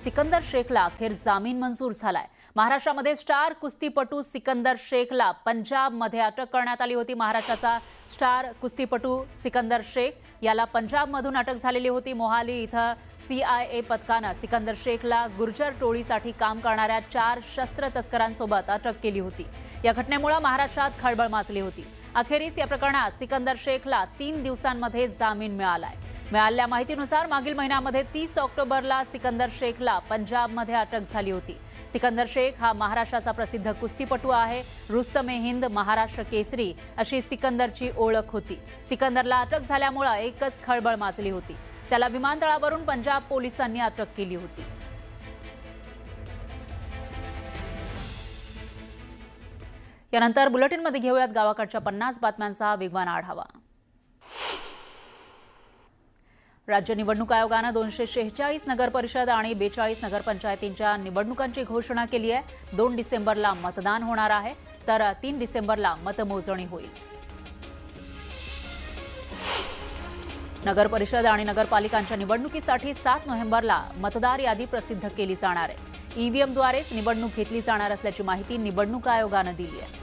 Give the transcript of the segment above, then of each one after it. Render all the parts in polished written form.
सिकंदर शेखला अखेर जामीन मंजूर झालाय। महाराष्ट्रामध्ये स्टार कुस्तीपटू सिकंदर शेखला पंजाबमध्ये अटक करण्यात आली होती। महाराष्ट्राचा स्टार कुस्तीपटू सिकंदर शेख याला पंजाबमधून अटक झालेली होती। मोहाली इथं CIA पथकानं सिकंदर शेखला गुर्जर टोळीसाठी काम करणाऱ्या 4 शस्त्र तस्करांसोबत अटक केली होती। या घटनेमुळे महाराष्ट्रात खळबळ माजली होती। अखेरीस या प्रकरणात सिकंदर शेखला 3 दिवसांमध्ये जामीन मिळालाय। मिळालेल्या माहितीनुसार मागील महिन्यामध्ये 30 ऑक्टोबरला सिकंदर शेखला पंजाबमध्ये अटक झाली होती। सिकंदर शेख हा महाराष्ट्राचा प्रसिद्ध कुस्तीपटू आहे। रुस्तम-ए-हिंद, महाराष्ट्र केसरी अशी सिकंदरची ओळख होती। सिकंदरला अटक झाल्यामुळे एकच खळबळ माजली होती। त्याला विमानतळावरून पंजाब पोलिसांनी अटक केली होती। यानंतर बुलेटिनमध्ये घेऊयात गावाकडच्या 50 बातम्यांचा वेगवान आढावा। राज्य निवडणूक आयोगाने 246 नगर परिषद आणि 42 नगरपंचायतींच्या निवडणुकांची घोषणा केली आहे। 2 डिसेंबरला मतदान होणार आहे, तर 3 डिसेंबरला मतमोजणी होईल। नगर परिषद आणि नगरपालिकांच्या निवडणुकीसाठी 7 नोव्हेंबरला मतदार यादी प्रसिद्ध केली जाणार आहे। EVMद्वारेच निवडणूक घेतली जाणार असल्याची माहिती निवडणूक आयोगाने दिली आहे।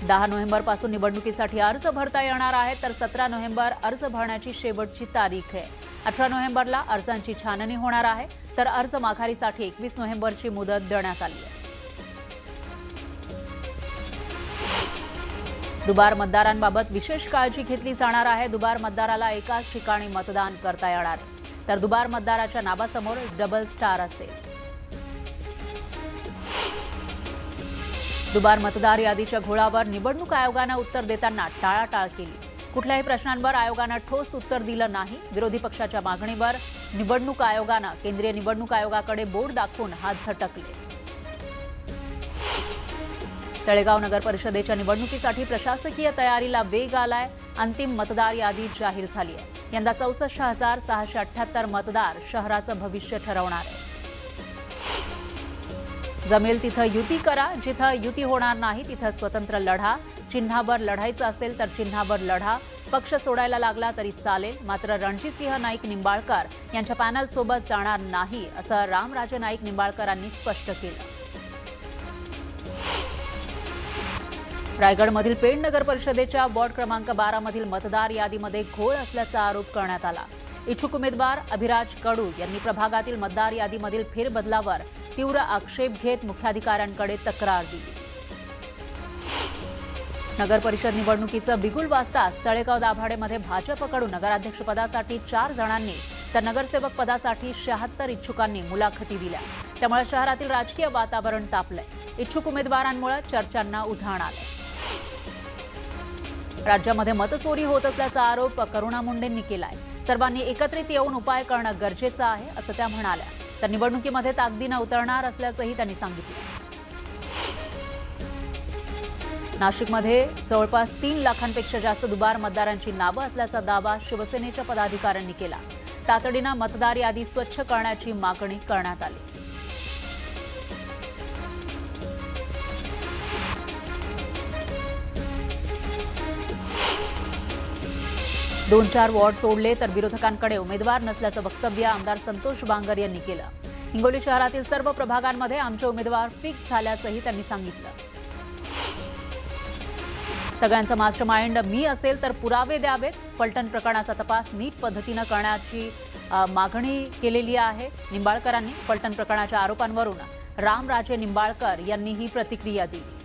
10 नोव्हेंबरपासून निवडणुकीसाठी अर्ज भरता येणार आहे, तर 17 नोव्हेंबर अर्ज भरण्याची शेवटची तारीख आहे। 18 नोव्हेंबरला अर्जांची छाननी होणार आहे, तर अर्ज माघारीसाठी 21 नोव्हेंबरची मुदत देण्यात आली आहे। दुबार मतदारांबाबत विशेष काळजी घेतली जाणार आहे। दुबार मतदाराला एकाच ठिकाणी मतदान करता येणार आहे, तर दुबार मतदाराच्या नावासमोर डबल स्टार असेल। दुबार मतदार यादीच्या घोळावर निवडणूक आयोगाने उत्तर देताना टाळाटाळ केली। कुठल्याही प्रश्नांवर आयोगाने ठोस उत्तर दिलं नाही। विरोधी पक्षाच्या मागणीवर निवडणूक आयोगाने केंद्रीय निवडणूक आयोगाकडे बोट दाखवून हात झटकले। तळेगाव नगर परिषदेच्या निवडणुकीसाठी प्रशासकीय तयारीला वेग आलाय। अंतिम मतदार यादी जाहीर झाली आहे। यंदा 64,678 मतदार शहराचं भविष्य ठरवणार आहे। जमेल तिथं युती करा, जिथं युती होणार नाही तिथं स्वतंत्र लढा। चिन्हावर लढायचं असेल तर चिन्हावर लढा। पक्ष सोडायला लागला तरी चालेल, मात्र रणजितसिंह नाईक निंबाळकर यांच्या पॅनल सोबत जाणार नाही, असं रामराजे नाईक निंबाळकरांनी स्पष्ट केलं। रायगडमधील पेण नगर परिषदेच्या वॉर्ड क्रमांक 12 मधील मतदार यादीमध्ये घोळ असल्याचा आरोप करण्यात आला। इच्छुक उमेदवार अभिराज कडू यांनी प्रभागातील मतदार यादीमधील फेरबदलावर तीव्र आक्षेप घेत मुख्याधिकाऱ्यांकडे तक्रार दिली। नगर परिषद निवडणुकीचं बिगुल वाजताच तळेगाव दाभाडेमध्ये भाजपकडून नगराध्यक्षपदासाठी 4 जणांनी तर नगरसेवक पदासाठी 76 इच्छुकांनी मुलाखती दिल्या। त्यामुळे शहरातील राजकीय वातावरण तापलंय। इच्छुक उमेदवारांमुळे चर्चांना उधाण आलंय। राज्यामध्ये मतचोरी होत असल्याचा आरोप करुणा मुंडेंनी केलाय। सर्वांनी एकत्रित येऊन उपाय करणं गरजेचं आहे, असं त्या म्हणाल्या। तर निवडणुकीमध्ये ताकदीनं उतरणार असल्याचंही त्यांनी सांगितलं। नाशिकमध्ये जवळपास 3 लाखांपेक्षा जास्त दुबार मतदारांची नावं असल्याचा दावा शिवसेनेच्या पदाधिकाऱ्यांनी केला। तातडीनं मतदार यादी स्वच्छ करण्याची मागणी करण्यात आली। 2-4 वॉर्ड सोडले तर विरोधकांकडे उमेदवार नसल्याचं वक्तव्य आमदार संतोष बांगर यांनी केलं। हिंगोली शहरातील सर्व प्रभागांमध्ये आमचे उमेदवार फिक्स झाल्याचंही त्यांनी सांगितलं। सगळ्यांचं मास्टरमाइंड मी असेल तर पुरावे द्यावेत। फलटण प्रकरणाचा तपास नीट पद्धतीनं करण्याची मागणी केलेली आहे। निंबाळकरांनी फलटण प्रकरणाच्या आरोपांवरून रामराजे निंबाळकर यांनी ही प्रतिक्रिया दिली।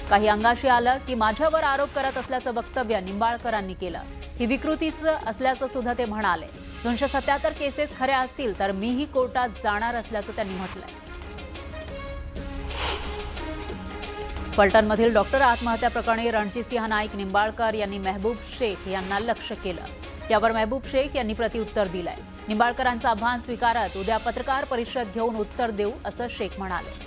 काही अंगाशी आलं की माझ्यावर आरोप करत असल्याचं वक्तव्य निंबाळकरांनी केलं। ही विकृतीचं असल्याचं सुद्धा ते म्हणाले। 277 केसेस खऱ्या असतील तर मीही कोर्टात जाणार असल्याचं त्यांनी म्हटलंय। फलटणमधील डॉक्टर आत्महत्या प्रकरणी रणजितसिंह नाईक निंबाळकर यांनी महबूब शेख यांना लक्ष्य केलं। यावर महबूब शेख यांनी प्रत्युत्तर दिलंय। निंबाळकरांचं आव्हान स्वीकारत उद्या पत्रकार परिषद घेऊन उत्तर देऊ, असं शेख म्हणाले।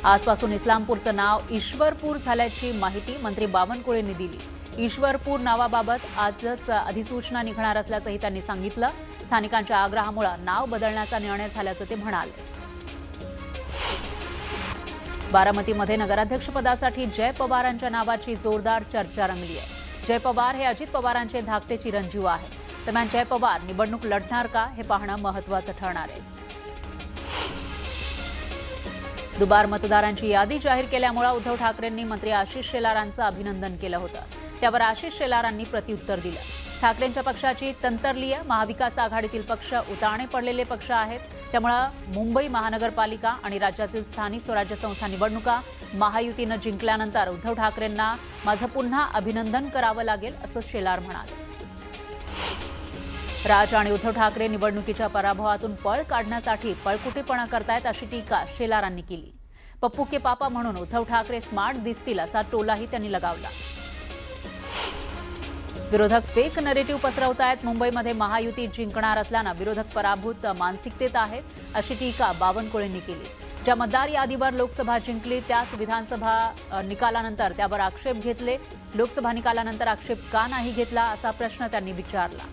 आजपासून इस्लामपूरचं नाव ईश्वरपूर झाल्याची माहिती मंत्री बावनकुळेंनी दिली। ईश्वरपूर नावाबाबत आजच अधिसूचना निघणार असल्याचंही त्यांनी सांगितलं। स्थानिकांच्या आग्रहामुळे नाव बदलण्याचा निर्णय झाल्याचं ते म्हणाले। बारामतीमध्ये नगराध्यक्षपदासाठी जय पवारांच्या नावाची जोरदार चर्चा रंगली आहे। जय पवार हे अजित पवारांचे धाकटे चिरंजीव आहेत. दरम्यान जय पवार निवडणूक लढणार का हे पाहणं महत्त्वाचं ठरणार आहे. दुबार मतदारांची यादी जाहीर केल्यामुळे उद्धव ठाकरेंनी मंत्री आशिष शेलारांचं अभिनंदन केलं होतं. त्यावर आशिष शेलारांनी प्रत्युत्तर दिलं. ठाकरेंच्या पक्षाची तंत्रलीय महाविकास आघाडीतील पक्ष उताणे पडलेले पक्ष आहेत. त्यामुळे मुंबई महानगरपालिका आणि राज्यातील स्थानिक स्वराज्य संस्था निवडणुका महायुतीनं जिंकल्यानंतर उद्धव ठाकरेंना माझं पुन्हा अभिनंदन करावं लागेल असं शेलार म्हणाले. राज आणि उद्धव ठाकरे निवडणुकीच्या पराभवातून पळ काढण्यासाठी पळकुटीपणा करतायत अशी टीका शेलारांनी केली. पप्पू के पापा म्हणून उद्धव ठाकरे स्मार्ट दिसतील असा टोलाही त्यांनी लगावला. विरोधक फेक नरेटिव्ह पसरवतायत. मुंबईमध्ये महायुती जिंकणार असल्यानं विरोधक पराभूत मानसिकतेत आहेत अशी टीका बावनकुळेंनी केली. ज्या मतदार यादीवर लोकसभा जिंकली त्याच विधानसभा निकालानंतर त्यावर आक्षेप घेतले. लोकसभा निकालानंतर आक्षेप का नाही घेतला असा प्रश्न त्यांनी विचारला.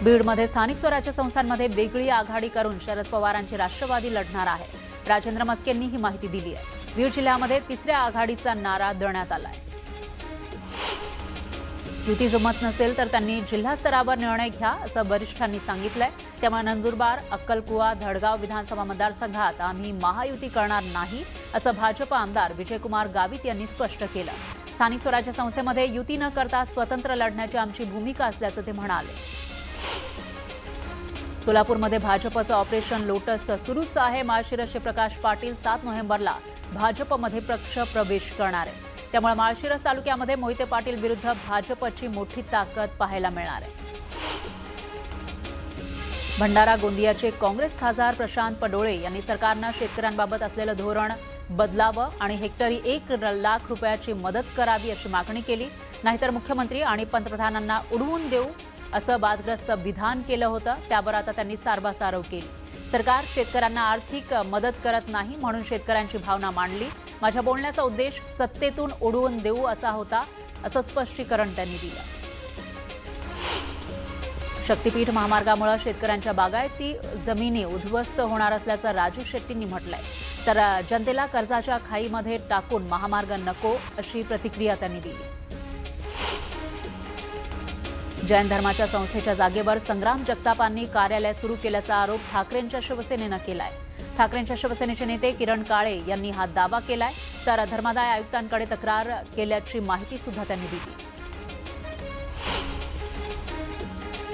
बीडमध्ये स्थानिक स्वराज्य संस्थांमध्ये वेगळी आघाडी करून शरद पवारांची राष्ट्रवादी लढणार आहे. राजेंद्र मस्केंनी ही माहिती दिली आहे. बीड जिल्ह्यामध्ये तिसऱ्या आघाडीचा नारा देण्यात आला आहे. युती जमत नसेल तर त्यांनी जिल्हा स्तरावर निर्णय घ्या असं वरिष्ठांनी सांगितलंय. त्यामुळे नंदुरबार, अक्कलकुवा, धडगाव विधानसभा मतदारसंघात आम्ही महायुती करणार नाही असं भाजप आमदार विजयकुमार गावित यांनी स्पष्ट केलं. स्थानिक स्वराज्य संस्थेमध्ये युती न करता स्वतंत्र लढण्याची आमची भूमिका असल्याचं ते म्हणाले. सोलापूरमध्ये भाजपचं ऑपरेशन लोटस सुरूच आहे. माळशिरसचे प्रकाश पाटील 7 नोव्हेंबरला भाजपमध्ये पक्ष प्रवेश करणार आहे. त्यामुळे माळशिरस तालुक्यामध्ये मोहिते पाटील विरुद्ध भाजपची मोठी ताकद पाहायला मिळणार आहे. भंडारा गोंदियाचे काँग्रेस खासदार प्रशांत पडोळे यांनी सरकारनं शेतकऱ्यांबाबत असलेलं धोरण बदलावं आणि हेक्टरी 1 लाख रुपयाची मदत करावी अशी मागणी केली. नाहीतर मुख्यमंत्री आणि पंतप्रधानांना उडवून देऊ असं वादग्रस्त विधान केलं होतं. त्यावर आता त्यांनी सारवासारव केली. सरकार शेतकऱ्यांना आर्थिक मदत करत नाही म्हणून शेतकऱ्यांची भावना मांडली. माझ्या बोलण्याचा उद्देश सत्तेतून उडवून देऊ असा होता असं स्पष्टीकरण त्यांनी दिलं. शक्तीपीठ महामार्गामुळे शेतकऱ्यांच्या बागायती जमिनी उद्ध्वस्त होणार असल्याचं राजू शेट्टींनी म्हटलंय. तर जनतेला कर्जाच्या खाईमध्ये टाकून महामार्ग नको अशी प्रतिक्रिया त्यांनी दिली. जैन धर्माच्या संस्थेच्या जागेवर संग्राम जगतापांनी कार्यालय सुरू केल्याचा आरोप ठाकरेंच्या शिवसेनेनं केलाय. ठाकरेंच्या शिवसेनेचे नेते किरण काळे यांनी हा दावा केलाय. तर धर्मादाय आयुक्तांकडे तक्रार केल्याची माहिती सुद्धा त्यांनी दिली.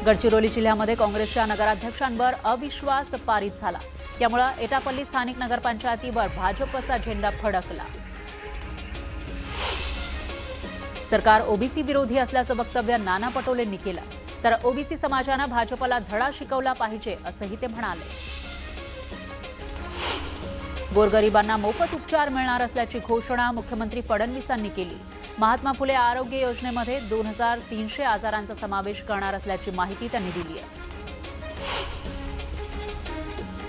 गडचिरोली जिल्ह्यामध्ये काँग्रेसच्या नगराध्यक्षांवर अविश्वास पारित झाला. त्यामुळे एटापल्ली स्थानिक नगरपंचायतीवर भाजपचा झेंडा फडकला. सरकार ओबीसी विरोधी असल्याचं वक्तव्य नाना पटोलेंनी केलं. तर ओबीसी समाजानं भाजपला धडा शिकवला पाहिजे असंही ते म्हणाले. गोरगरिबांना मोफत उपचार मिळणार असल्याची घोषणा मुख्यमंत्री फडणवीसांनी केली. महात्मा फुले आरोग्य योजनेमध्ये 2300 आजारांचा समावेश करणार असल्याची माहिती त्यांनी दिली आहे.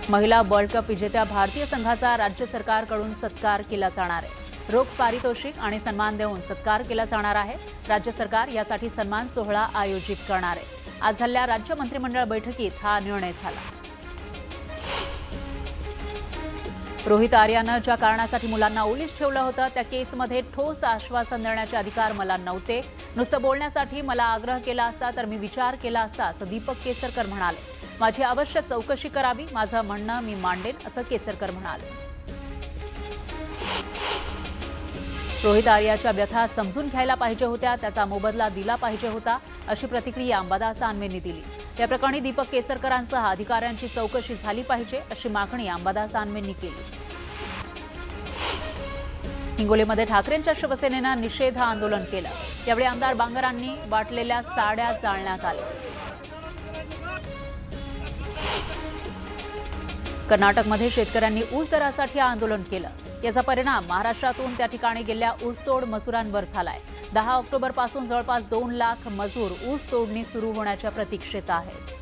महिला वर्ल्ड कप विजेत्या भारतीय संघाचा राज्य सरकारकडून सत्कार केला जाणार आहे. रोख पारितोषिक आणि सन्मान देऊन सत्कार केला जाणार आहे. राज्य सरकार यासाठी सन्मान सोहळा आयोजित करणार आहे. आज झालेल्या राज्य मंत्रिमंडळ बैठकीत हा निर्णय झाला. रोहित आर्यानं ज्या कारणासाठी मुलांना ओलीस ठेवलं होतं त्या केसमध्ये ठोस आश्वासन देण्याचे अधिकार मला नव्हते. नुसतं बोलण्यासाठी मला आग्रह केला असता तर मी विचार केला असता असं दीपक केसरकर म्हणाले. माझी आवश्यक चौकशी करावी, माझं म्हणणं मी मांडेन असं केसरकर म्हणाले. रोहित आर्याच्या व्यथा समजून घ्यायला पाहिजे होत्या, त्याचा मोबदला दिला पाहिजे होता अशी प्रतिक्रिया अंबादास आनवेंनी दिली. या प्रकरणी दीपक केसरकरांसह अधिकाऱ्यांची चौकशी झाली पाहिजे अशी मागणी अंबादास आनवेंनी केली. हिंगोलीमध्ये ठाकरेंच्या शिवसेनेनं निषेध आंदोलन केलं. यावेळी आमदार बांगरांनी वाटलेल्या साड्या जाळण्यात आल्या. कर्नाटकमध्ये शेतकऱ्यांनी ऊस दरासाठी आंदोलन केलं. याचा परिणाम महाराष्ट्रातून त्या ठिकाणी गेलेल्या ऊसतोड मजुरांवर झालाय. 10 ऑक्टोबरपासून जवळपास 2 लाख मजूर ऊस तोडणी सुरू होण्याच्या प्रतीक्षेत आहेत.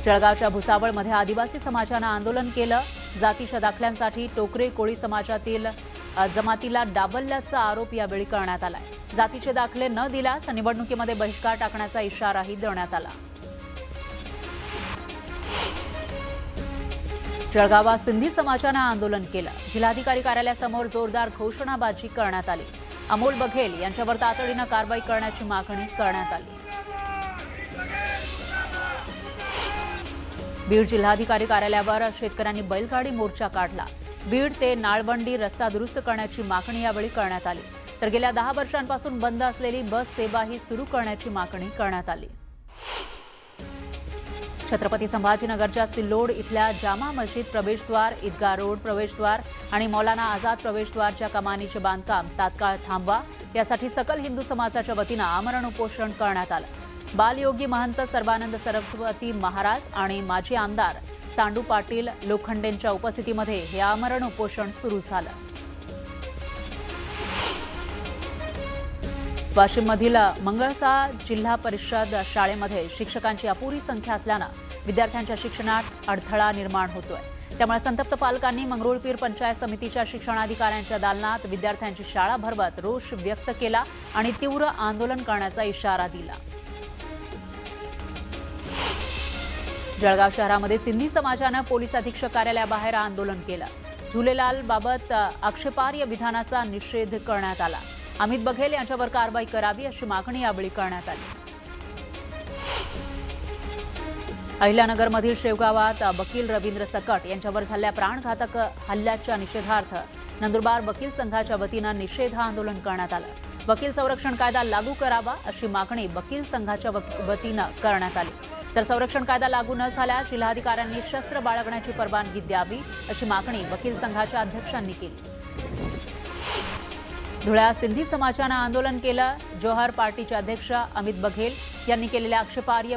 जळगावच्या भुसावळमध्ये आदिवासी समाजानं आंदोलन केलं. जातीच्या दाखल्यांसाठी टोकरे कोळी समाजातील जमातीला डावलल्याचा आरोप यावेळी करण्यात आलाय. जातीचे दाखले न दिल्यास निवडणुकीमध्ये बहिष्कार टाकण्याचा इशाराही देण्यात आला. जळगावात सिंधी समाजानं आंदोलन केलं। जिल्हाधिकारी कार्यालयासमोर जोरदार घोषणाबाजी करण्यात आली। अमोल बघेल यांच्यावर तातडीनं कारवाई करण्याची मागणी करण्यात आली। बीड जिल्हाधिकारी कार्यालयावर शेतकऱ्यांनी बैलगाडी मोर्चा काढला। बीड ते नाळवंडी रस्ता दुरुस्त करण्याची मागणी यावेळी करण्यात आली। तर गेल्या 10 वर्षांपासून बंद असलेली बस सेवाही सुरू करण्याची मागणी करण्यात आली। छत्रपती संभाजीनगरच्या सिल्लोड इथल्या जामा मस्जिद प्रवेशद्वार, ईदगाह रोड प्रवेशद्वार आणि मौलाना आझाद प्रवेशद्वारच्या कमानीचे बांधकाम तात्काळ थांबवा यासाठी सकल हिंदू समाजाच्या वतीनं आमरण उपोषण करण्यात आलं। बालयोगी महंत सर्वानंद सरस्वती महाराज आणि माजी आमदार सांडू पाटील लोखंडेंच्या उपस्थितीमध्ये हे आमरण उपोषण सुरू झालं। वाशिममधील मंगळसा जिल्हा परिषद शाळेमध्ये शिक्षकांची अपुरी संख्या असल्यानं विद्यार्थ्यांच्या शिक्षणात अडथळा निर्माण होतोय। त्यामुळे संतप्त पालकांनी मंगरुळपीर पंचायत समितीच्या शिक्षणाधिकाऱ्यांच्या दालनात विद्यार्थ्यांची शाळा भरवत रोष व्यक्त केला आणि तीव्र आंदोलन करण्याचा इशारा दिला। जळगाव शहरामध्ये सिंधी समाजानं पोलीस अधीक्षक कार्यालयाबाहेर आंदोलन केलं। झुलेलाल बाबत आक्षेपार्ह विधानाचा निषेध करण्यात आला। अमित बघेल यांच्यावर कारवाई करावी अशी मागणी यावेळी करण्यात आली। अहिल्यानगरमधील शेवगावात वकील रवींद्र सकट यांच्यावर झालेल्या प्राणघातक हल्ल्याच्या निषेधार्थ नंदुरबार वकील संघाच्या वतीनं निषेध आंदोलन करण्यात आलं। वकील संरक्षण कायदा लागू करावा अशी मागणी वकील संघाच्या वतीनं करण्यात आली। तर संरक्षण कायदा लागू न झाल्यास जिल्हाधिकाऱ्यांनी शस्त्र बाळगण्याची परवानगी द्यावी अशी मागणी वकील संघाच्या अध्यक्षांनी केली। धुळ्यात सिंधी समाजानं आंदोलन केलं। जोहर पार्टीचे अध्यक्ष अमित बघेल यांनी केलेल्या आक्षेपार्ह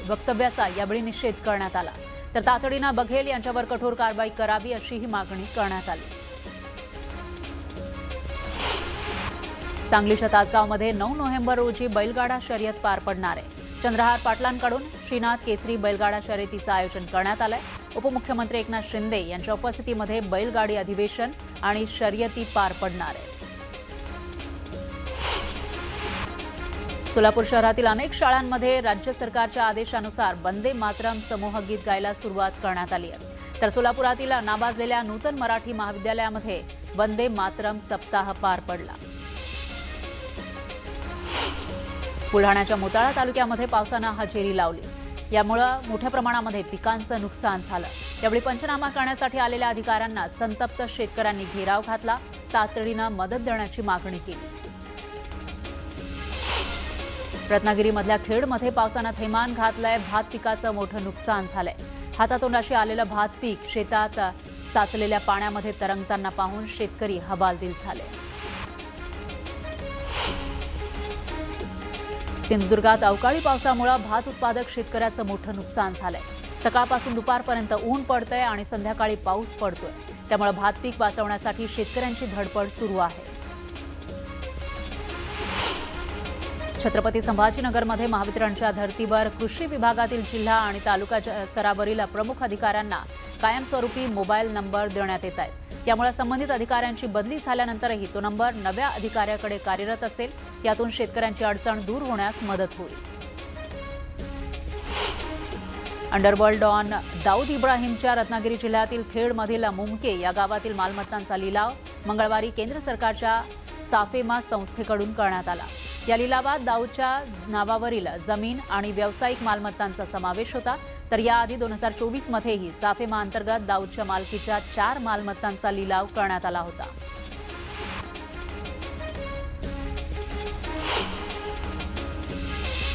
वक्तव्याचा यावेळी निषेध करण्यात आला। तर तातडीनं बघेल यांच्यावर कठोर कारवाई करावी अशीही मागणी करण्यात आली। सांगलीच्या तासगावमध्ये 9 नोव्हेंबर रोजी बैलगाडा शर्यत पार पडणार आहे। चंद्रहार पाटलांकडून श्रीनाथ केसरी बैलगाडा शर्यतीचं आयोजन करण्यात आलंय। उपमुख्यमंत्री एकनाथ शिंदे यांच्या उपस्थितीमध्ये बैलगाडी अधिवेशन आणि शर्यती पार पडणार आहे। सोलापूर शहरातील अनेक शाळांमध्ये राज्य सरकारच्या आदेशानुसार वंदे मातरम समूह गीत गायला सुरुवात करण्यात आली आहे। तर सोलापुरातील नाबाजलेल्या नूतन मराठी महाविद्यालयामध्ये वंदे मातरम सप्ताह पार पडला। बुलढाण्याच्या मोताळा तालुक्यामध्ये पावसानं हजेरी लावली। यामुळे मोठ्या प्रमाणामध्ये पिकांचं नुकसान झालं। यावेळी पंचनामा करण्यासाठी आलेल्या अधिकाऱ्यांना संतप्त शेतकऱ्यांनी घेराव घातला। तातडीनं मदत देण्याची मागणी केली। रत्नागिरीमधल्या खेडमध्ये पावसानं थैमान घातलंय। भात पिकाचं मोठं नुकसान झालंय। हातातोंडाशी आलेलं भात पीक शेतात साचलेल्या पाण्यामध्ये तरंगताना पाहून शेतकरी हवालदिल झाले। सिंधुदुर्गात अवकाळी पावसामुळे भात उत्पादक शेतकऱ्याचं मोठं नुकसान झालंय। सकाळपासून दुपारपर्यंत ऊन पडतंय आणि संध्याकाळी पाऊस पडतोय। त्यामुळे भात पीक वाचवण्यासाठी शेतकऱ्यांची धडपड सुरू आहे। छत्रपती संभाजीनगरमध्ये महावितरणच्या धर्तीवर कृषी विभागातील जिल्हा आणि तालुका स्तरावरील प्रमुख अधिकाऱ्यांना कायमस्वरूपी मोबाईल नंबर देण्यात येत आहेत। यामुळे संबंधित अधिकाऱ्यांची बदली झाल्यानंतरही तो नंबर नव्या अधिकाऱ्याकडे कार्यरत असेल। यातून शेतकऱ्यांची अडचण दूर होण्यास मदत होईल। अंडरवर्ल्ड डॉन दाऊद इब्राहिमच्या रत्नागिरी जिल्ह्यातील खेडमधील मुमके या गावातील मालमत्तांचा लिलाव मंगळवारी केंद्र सरकारच्या साफेमा संस्थेकडून करण्यात आला। या लिलावात दाऊदच्या नावावरील जमीन आणि व्यावसायिक मालमत्तांचा समावेश होता। तर याआधी 2024 मध्येही साफेमा अंतर्गत दाऊदच्या मालकीच्या 4 मालमत्तांचा लिलाव करण्यात आला होता।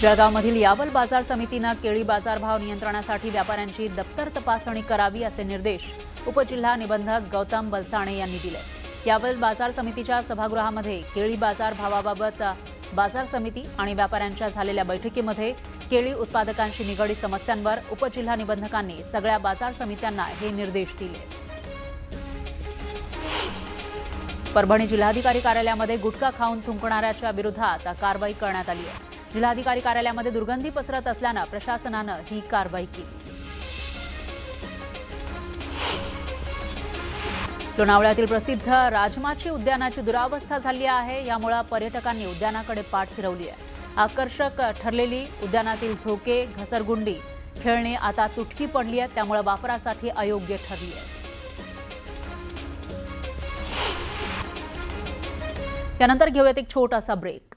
जळगावमधील यावल बाजार समितीनं केळी बाजारभाव नियंत्रणासाठी व्यापाऱ्यांची दप्तर तपासणी करावी असे निर्देश उपजिल्हा निबंधक गौतम बलसाणे यांनी दिले। यावल बाजार समितीच्या सभागृहामध्ये केळी बाजार भावाबाबत बाजार समिती आणि व्यापाऱ्यांच्या झालेल्या बैठकीमध्ये केळी उत्पादकांशी निगडीत समस्यांवर उपजिल्हा निबंधकांनी सगळ्या बाजार समित्यांना हे निर्देश दिले। परभणी जिल्हाधिकारी कार्यालयामध्ये गुटखा खाऊन थुंकणाऱ्याच्या विरोधात कारवाई करण्यात आली आहे। जिल्हाधिकारी कार्यालयामध्ये दुर्गंधी पसरत असल्यानं प्रशासनानं ही कारवाई केली। लोणावळ्यातील प्रसिद्ध राजमाची उद्यानाची दुरावस्था झाली आहे। यामुळे पर्यटकांनी उद्यानाकडे पाठ फिरवली आहे। आकर्षक ठरलेली उद्यानातील झोके, घसरगुंडी खेळणी आता तुटकी पडली आहेत, त्यामुळे वापरासाठी अयोग्य ठरली आहे। त्यानंतर घेऊयात एक छोटासा ब्रेक।